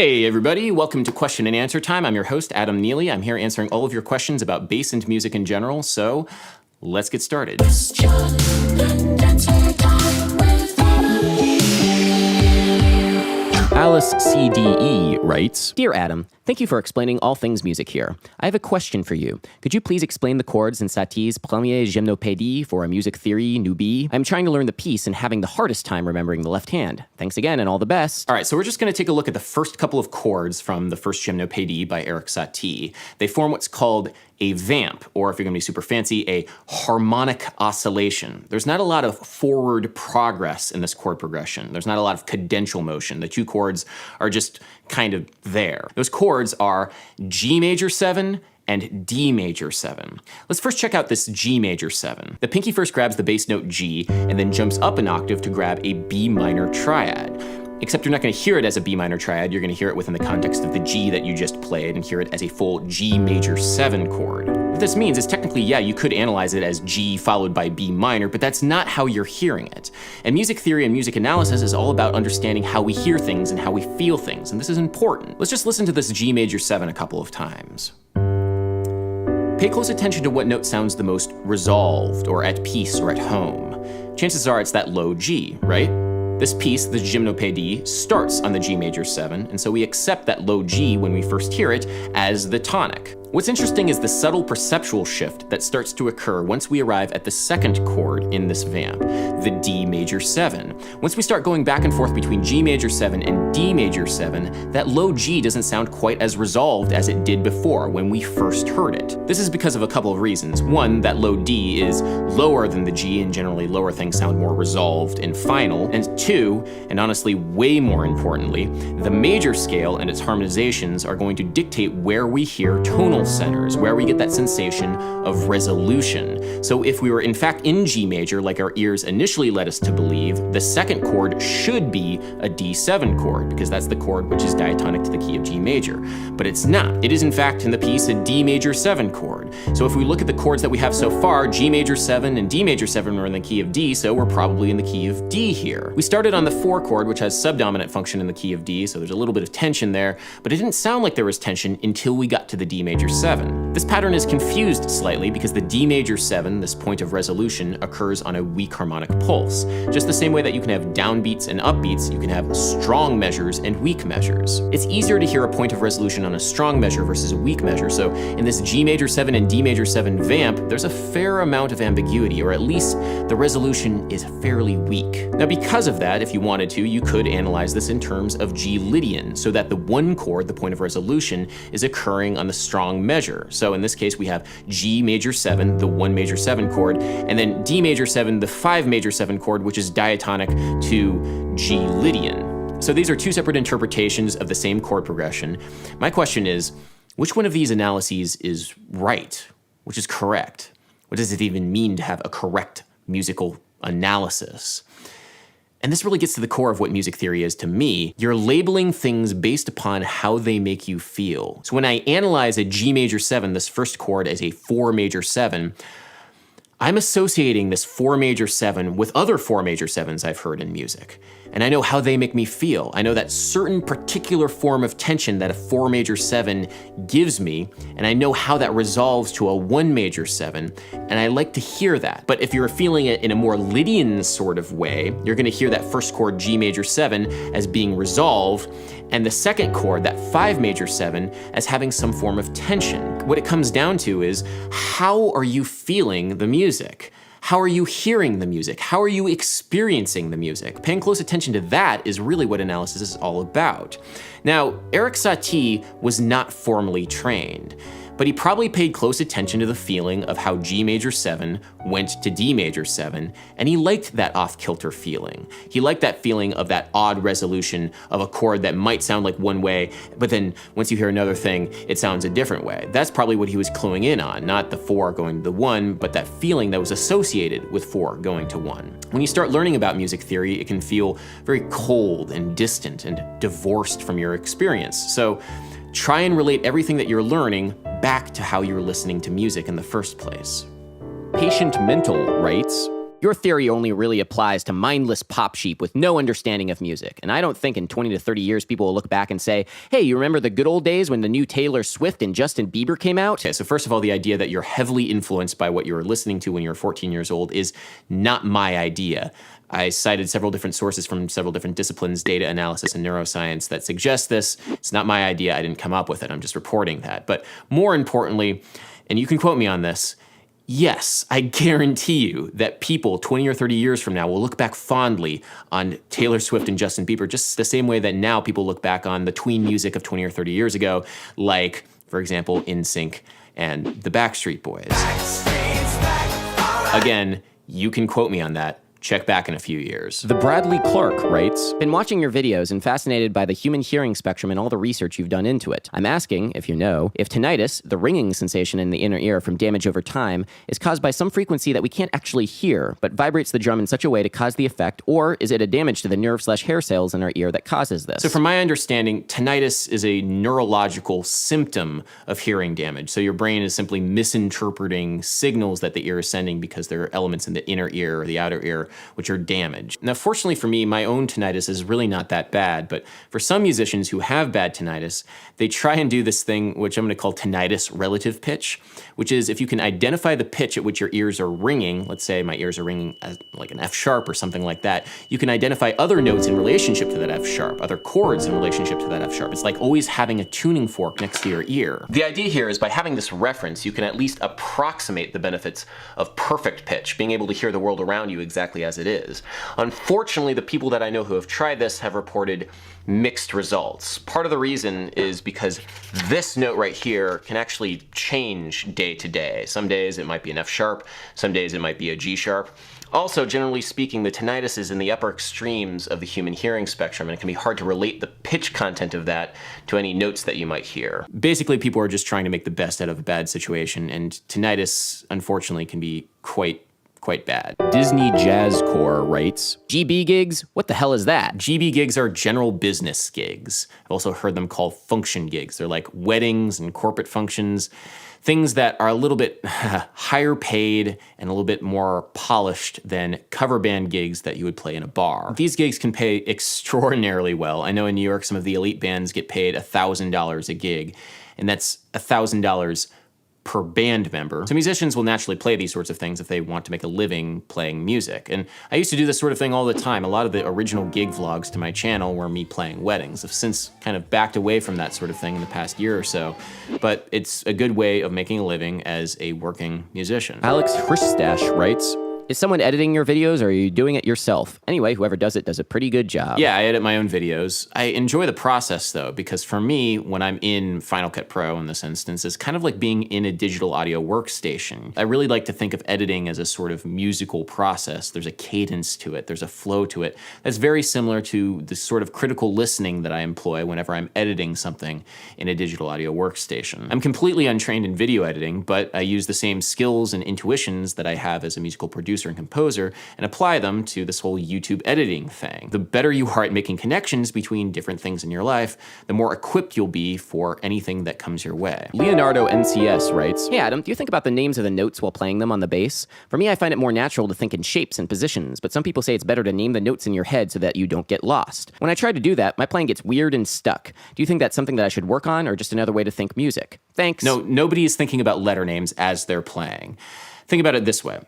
Hey everybody, welcome to Question and Answer Time. I'm your host, Adam Neely. I'm here answering all of your questions about bass and music in general, so let's get started. Question and answer time with Alice CDE writes, Dear Adam, thank you for explaining all things music here. I have a question for you. Could you please explain the chords in Satie's Première Gymnopédie for a music theory newbie? I'm trying to learn the piece and having the hardest time remembering the left hand. Thanks again and all the best. All right, so we're just going to take a look at the first couple of chords from the first Gymnopédie by Eric Satie. They form what's called a vamp, or if you're going to be super fancy, a harmonic oscillation. There's not a lot of forward progress in this chord progression. There's not a lot of cadential motion. The two chords are just kind of there. Those chords are G major 7 and D major 7. Let's first check out this G major 7. The pinky first grabs the bass note G and then jumps up an octave to grab a B minor triad. Except you're not going to hear it as a B minor triad, you're going to hear it within the context of the G that you just played and hear it as a full G major 7 chord. What this means is technically, yeah, you could analyze it as G followed by B minor, but that's not how you're hearing it. And music theory and music analysis is all about understanding how we hear things and how we feel things, and this is important. Let's just listen to this G major 7 a couple of times. Pay close attention to what note sounds the most resolved or at peace or at home. Chances are it's that low G, right? This piece, the Gymnopédie, starts on the G major 7, and so we accept that low G when we first hear it as the tonic. What's interesting is the subtle perceptual shift that starts to occur once we arrive at the second chord in this vamp, the D major 7. Once we start going back and forth between G major 7 and D major 7, that low G doesn't sound quite as resolved as it did before when we first heard it. This is because of a couple of reasons. One, that low D is lower than the G, and generally lower things sound more resolved and final. And two, and honestly way more importantly, the major scale and its harmonizations are going to dictate where we hear tonal centers, where we get that sensation of resolution. So if we were in fact in G major, like our ears initially led us to believe, the second chord should be a D7 chord, because that's the chord which is diatonic to the key of G major. But it's not. It is in fact in the piece a D major 7 chord. So if we look at the chords that we have so far, G major 7 and D major 7 are in the key of D, so we're probably in the key of D here. We started on the 4 chord, which has subdominant function in the key of D, so there's a little bit of tension there, but it didn't sound like there was tension until we got to the D major 7. This pattern is confused slightly because the D major 7, this point of resolution, occurs on a weak harmonic pulse. Just the same way that you can have downbeats and upbeats, you can have strong measures and weak measures. It's easier to hear a point of resolution on a strong measure versus a weak measure, so in this G major 7 and D major 7 vamp, there's a fair amount of ambiguity, or at least the resolution is fairly weak. Now because of that, if you wanted to, you could analyze this in terms of G Lydian, so that the one chord, the point of resolution, is occurring on the strong measure. So in this case, we have G major 7, the 1 major 7 chord, and then D major 7, the 5 major 7 chord, which is diatonic to G Lydian. So these are two separate interpretations of the same chord progression. My question is, which one of these analyses is right? Which is correct? What does it even mean to have a correct musical analysis? And this really gets to the core of what music theory is to me. You're labeling things based upon how they make you feel. So when I analyze a G major 7, this first chord, as a 4 major 7, I'm associating this 4 major 7 with other 4 major 7s I've heard in music. And I know how they make me feel. I know that certain particular form of tension that a 4 major 7 gives me, and I know how that resolves to a 1 major 7, and I like to hear that. But if you're feeling it in a more Lydian sort of way, you're gonna hear that first chord, G major 7, as being resolved, and the second chord, that 5 major 7, as having some form of tension. What it comes down to is, how are you feeling the music? How are you hearing the music? How are you experiencing the music? Paying close attention to that is really what analysis is all about. Now, Eric Satie was not formally trained, but he probably paid close attention to the feeling of how G major 7 went to D major 7, and he liked that off-kilter feeling. He liked that feeling of that odd resolution of a chord that might sound like one way, but then once you hear another thing, it sounds a different way. That's probably what he was cluing in on, not the 4 going to the 1, but that feeling that was associated with 4 going to 1. When you start learning about music theory, it can feel very cold and distant and divorced from your experience. So try and relate everything that you're learning back to how you were listening to music in the first place. Patient Mental writes, Your theory only really applies to mindless pop sheep with no understanding of music. And I don't think in 20 to 30 years people will look back and say, hey, you remember the good old days when the new Taylor Swift and Justin Bieber came out? Okay, so first of all, the idea that you're heavily influenced by what you were listening to when you were 14 years old is not my idea. I cited several different sources from several different disciplines, data analysis and neuroscience, that suggest this. It's not my idea. I didn't come up with it. I'm just reporting that. But more importantly, and you can quote me on this, yes, I guarantee you that people 20 or 30 years from now will look back fondly on Taylor Swift and Justin Bieber, just the same way that now people look back on the tween music of 20 or 30 years ago, like, for example, NSYNC and the Backstreet Boys. Again, you can quote me on that. Check back in a few years. The Bradley Clark writes, been watching your videos and fascinated by the human hearing spectrum and all the research you've done into it. I'm asking, if you know, if tinnitus, the ringing sensation in the inner ear from damage over time, is caused by some frequency that we can't actually hear, but vibrates the drum in such a way to cause the effect, or is it a damage to the nerve/hair cells in our ear that causes this? So from my understanding, tinnitus is a neurological symptom of hearing damage. So your brain is simply misinterpreting signals that the ear is sending because there are elements in the inner ear or the outer ear which are damaged. Now, fortunately for me, my own tinnitus is really not that bad, but for some musicians who have bad tinnitus, they try and do this thing which I'm going to call tinnitus relative pitch, which is if you can identify the pitch at which your ears are ringing, let's say my ears are ringing as like an F sharp or something like that, you can identify other notes in relationship to that F sharp, other chords in relationship to that F sharp. It's like always having a tuning fork next to your ear. The idea here is by having this reference, you can at least approximate the benefits of perfect pitch, being able to hear the world around you exactly as it is. Unfortunately, the people that I know who have tried this have reported mixed results. Part of the reason is because this note right here can actually change day to day. Some days it might be an F sharp, some days it might be a G sharp. Also, generally speaking, the tinnitus is in the upper extremes of the human hearing spectrum, and it can be hard to relate the pitch content of that to any notes that you might hear. Basically, people are just trying to make the best out of a bad situation, and tinnitus, unfortunately, can be quite bad. Disney Jazz Corps writes, GB gigs? What the hell is that? GB gigs are general business gigs. I've also heard them called function gigs. They're like weddings and corporate functions, things that are a little bit higher paid and a little bit more polished than cover band gigs that you would play in a bar. These gigs can pay extraordinarily well. I know in New York, some of the elite bands get paid $1,000 a gig, and that's $1,000 per band member. So musicians will naturally play these sorts of things if they want to make a living playing music. And I used to do this sort of thing all the time. A lot of the original gig vlogs to my channel were me playing weddings. I've since kind of backed away from that sort of thing in the past year or so, but it's a good way of making a living as a working musician. Alex Christash writes, is someone editing your videos or are you doing it yourself? Anyway, whoever does it does a pretty good job. Yeah, I edit my own videos. I enjoy the process though, because for me, when I'm in Final Cut Pro in this instance, it's kind of like being in a digital audio workstation. I really like to think of editing as a sort of musical process. There's a cadence to it, there's a flow to it. That's very similar to the sort of critical listening that I employ whenever I'm editing something in a digital audio workstation. I'm completely untrained in video editing, but I use the same skills and intuitions that I have as a musical producer and composer and apply them to this whole YouTube editing thing. The better you are at making connections between different things in your life, the more equipped you'll be for anything that comes your way. Leonardo NCS writes, hey Adam, do you think about the names of the notes while playing them on the bass? For me, I find it more natural to think in shapes and positions, but some people say it's better to name the notes in your head so that you don't get lost. When I try to do that, my playing gets weird and stuck. Do you think that's something that I should work on or just another way to think music? Thanks. No, nobody is thinking about letter names as they're playing. Think about it this way.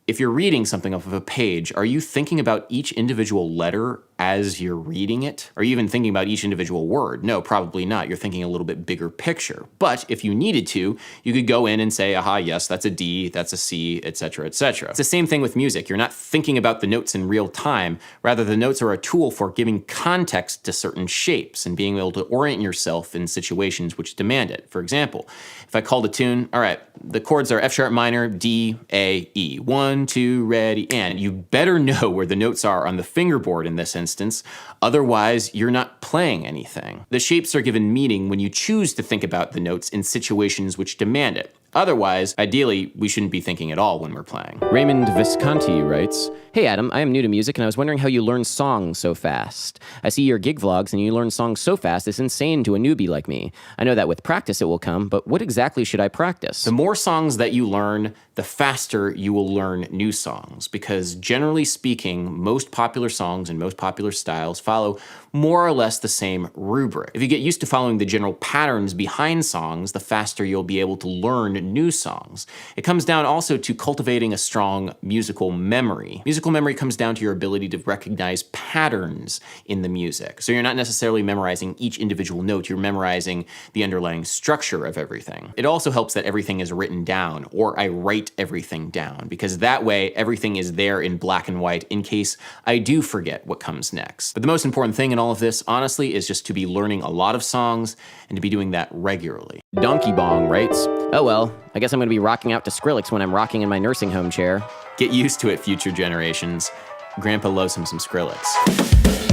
If you're reading something off of a page, are you thinking about each individual letter as you're reading it? Are you even thinking about each individual word? No, probably not. You're thinking a little bit bigger picture. But if you needed to, you could go in and say, aha, yes, that's a D, that's a C, etc., etc. It's the same thing with music. You're not thinking about the notes in real time. Rather, the notes are a tool for giving context to certain shapes and being able to orient yourself in situations which demand it. For example, if I called a tune, all right, the chords are F sharp minor, D, A, E. 1, 2, ready, and. You better know where the notes are on the fingerboard in this instance, otherwise you're not playing anything. The shapes are given meaning when you choose to think about the notes in situations which demand it. Otherwise, ideally, we shouldn't be thinking at all when we're playing. Raymond Visconti writes, "Hey Adam, I am new to music and I was wondering how you learn songs so fast. I see your gig vlogs and you learn songs so fast it's insane to a newbie like me. I know that with practice it will come, but what exactly should I practice?" The more songs that you learn, the faster you will learn new songs, because generally speaking, most popular songs and most popular styles follow more or less the same rubric. If you get used to following the general patterns behind songs, the faster you'll be able to learn new songs. It comes down also to cultivating a strong musical memory. Musical memory comes down to your ability to recognize patterns in the music. So you're not necessarily memorizing each individual note, you're memorizing the underlying structure of everything. It also helps that everything is written down, or I write everything down, because that way everything is there in black and white in case I do forget what comes next. But the most important thing in all of this, honestly, is just to be learning a lot of songs and to be doing that regularly. Donkey Bong writes, "Oh well, I guess I'm going to be rocking out to Skrillex when I'm rocking in my nursing home chair." Get used to it, future generations. Grandpa loves him some Skrillex.